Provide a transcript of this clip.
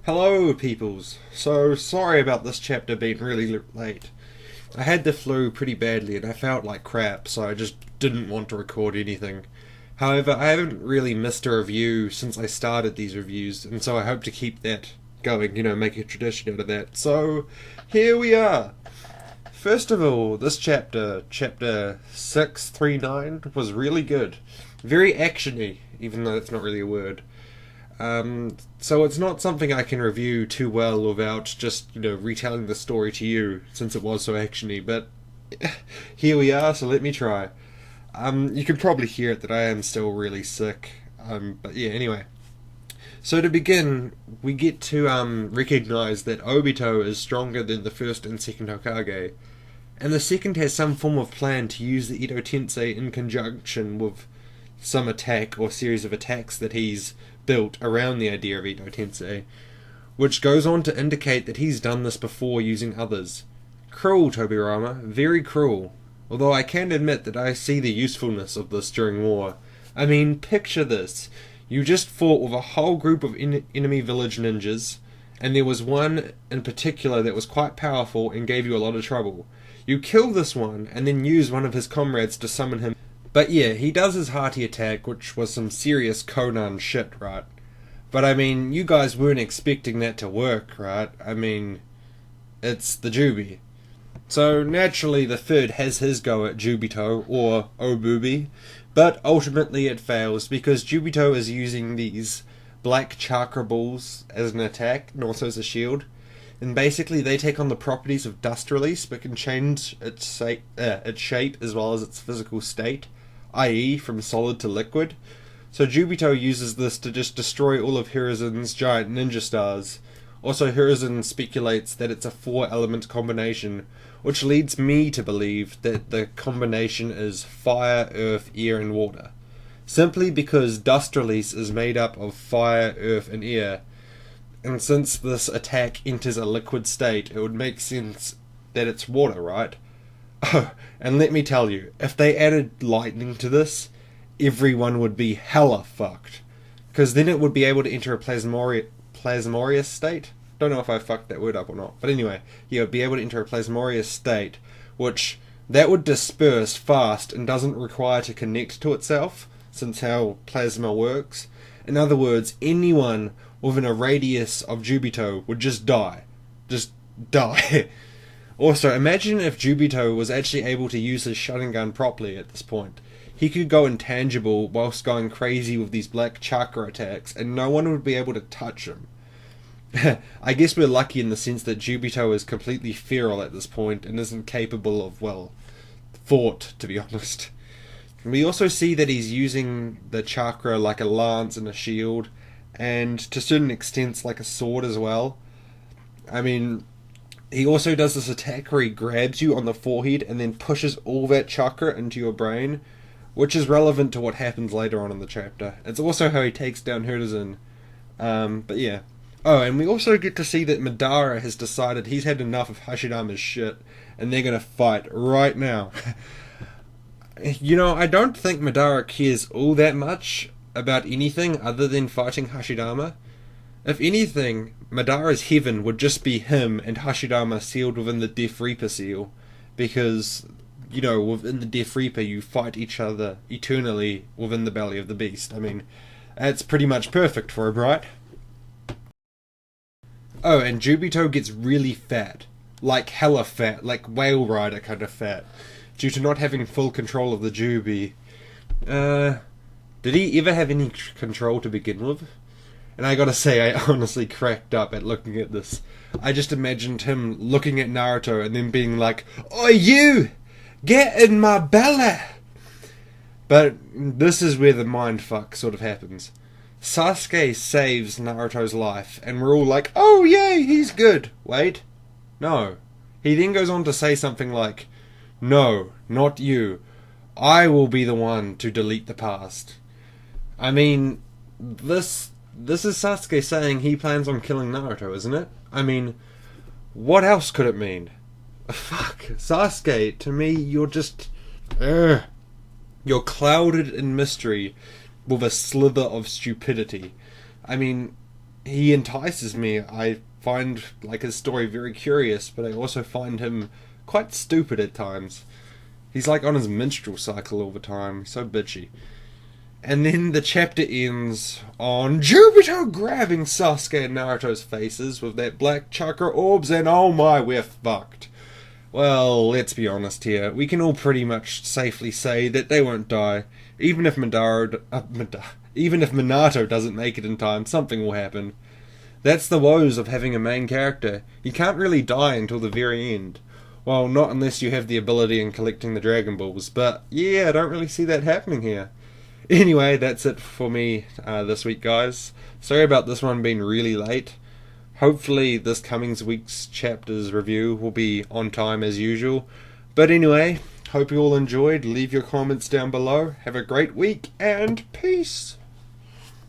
Hello, peoples. So, sorry about this chapter being really late. I had the flu pretty badly and I felt like crap, so I just didn't want to record anything. However, I haven't really missed a review since I started these reviews, and so I hope to keep that going, make a tradition out of that. So, here we are. First of all, this chapter 639, was really good. Very actiony, even though it's not really a word. So it's not something I can review too well without just, retelling the story to you, since it was so actiony, but here we are, so let me try. You can probably hear it that I am still really sick, but yeah, anyway. So to begin, we get to recognize that Obito is stronger than the first and second Hokage, and the second has some form of plan to use the Edo Tensei in conjunction with some attack or series of attacks that he's built around the idea of Edo Tensei, which goes on to indicate that he's done this before using others. Cruel, Tobirama, very cruel. Although I can admit that I see the usefulness of this during war. I mean, picture this. You just fought with a whole group of enemy village ninjas, and there was one in particular that was quite powerful and gave you a lot of trouble. You kill this one, and then use one of his comrades to summon him. But yeah, he does his hearty attack, which was some serious Conan shit, right? But I mean, you guys weren't expecting that to work, right? I mean, it's the Jubi. So naturally the third has his go at Juubito, or Obubi, but ultimately it fails because Juubito is using these black chakra balls as an attack and also as a shield. And basically they take on the properties of dust release but can change its shape as well as its physical state, i.e. from solid to liquid. So Juubito uses this to just destroy all of Hiruzen's giant ninja stars. Also, Hiruzen speculates that it's a 4-element combination, which leads me to believe that the combination is fire, earth, air, and water. Simply because dust release is made up of fire, earth, and air. And since this attack enters a liquid state, it would make sense that it's water, right? Oh, and let me tell you, if they added lightning to this, everyone would be hella fucked. Because then it would be able to enter a plasmorious state. Don't know if I fucked that word up or not. But anyway, yeah, it would be able to enter a plasmorious state, which that would disperse fast and doesn't require to connect to itself, since how plasma works. In other words, anyone within a radius of Juubito would just die. Just die. Also, imagine if Juubito was actually able to use his Sharingan properly at this point. He could go intangible whilst going crazy with these black chakra attacks, and no one would be able to touch him. I guess we're lucky in the sense that Juubito is completely feral at this point and isn't capable of, thought, to be honest. We also see that he's using the chakra like a lance and a shield, and to certain extents like a sword as well. I mean, he also does this attack where he grabs you on the forehead and then pushes all that chakra into your brain, which is relevant to what happens later on in the chapter. It's also how he takes down Hiruzen. But yeah. Oh, and we also get to see that Madara has decided he's had enough of Hashirama's shit, and they're gonna fight right now. I don't think Madara cares all that much about anything other than fighting Hashirama. If anything, Madara's heaven would just be him and Hashirama sealed within the Death Reaper seal, because, within the Death Reaper you fight each other eternally within the belly of the beast. I mean, that's pretty much perfect for him, right? Oh, and Juubito gets really fat. Like hella fat, like Whale Rider kind of fat, due to not having full control of the Jubi. Did he ever have any control to begin with? And I gotta say, I honestly cracked up at looking at this. I just imagined him looking at Naruto and then being like, "Oi you! Get in my belly!" But this is where the mindfuck sort of happens. Sasuke saves Naruto's life, and we're all like, "Oh yay, he's good." Wait. No. He then goes on to say something like, "No, not you. I will be the one to delete the past." I mean, this is Sasuke saying he plans on killing Naruto, isn't it? I mean, what else could it mean? Fuck, Sasuke, to me, you're just... You're clouded in mystery with a slither of stupidity. I mean, he entices me. I find like his story very curious, but I also find him quite stupid at times. He's like on his menstrual cycle all the time. He's so bitchy. And then the chapter ends on Juubito grabbing Sasuke and Naruto's faces with that black chakra orbs, and oh my, we're fucked. Well, let's be honest here. We can all pretty much safely say that they won't die. Even if Minato doesn't make it in time, something will happen. That's the woes of having a main character. You can't really die until the very end. Well, not unless you have the ability in collecting the Dragon Balls, but yeah, I don't really see that happening here. Anyway, that's it for me this week, guys. Sorry about this one being really late. Hopefully this coming week's chapters review will be on time as usual. But anyway, hope you all enjoyed. Leave your comments down below. Have a great week, and peace!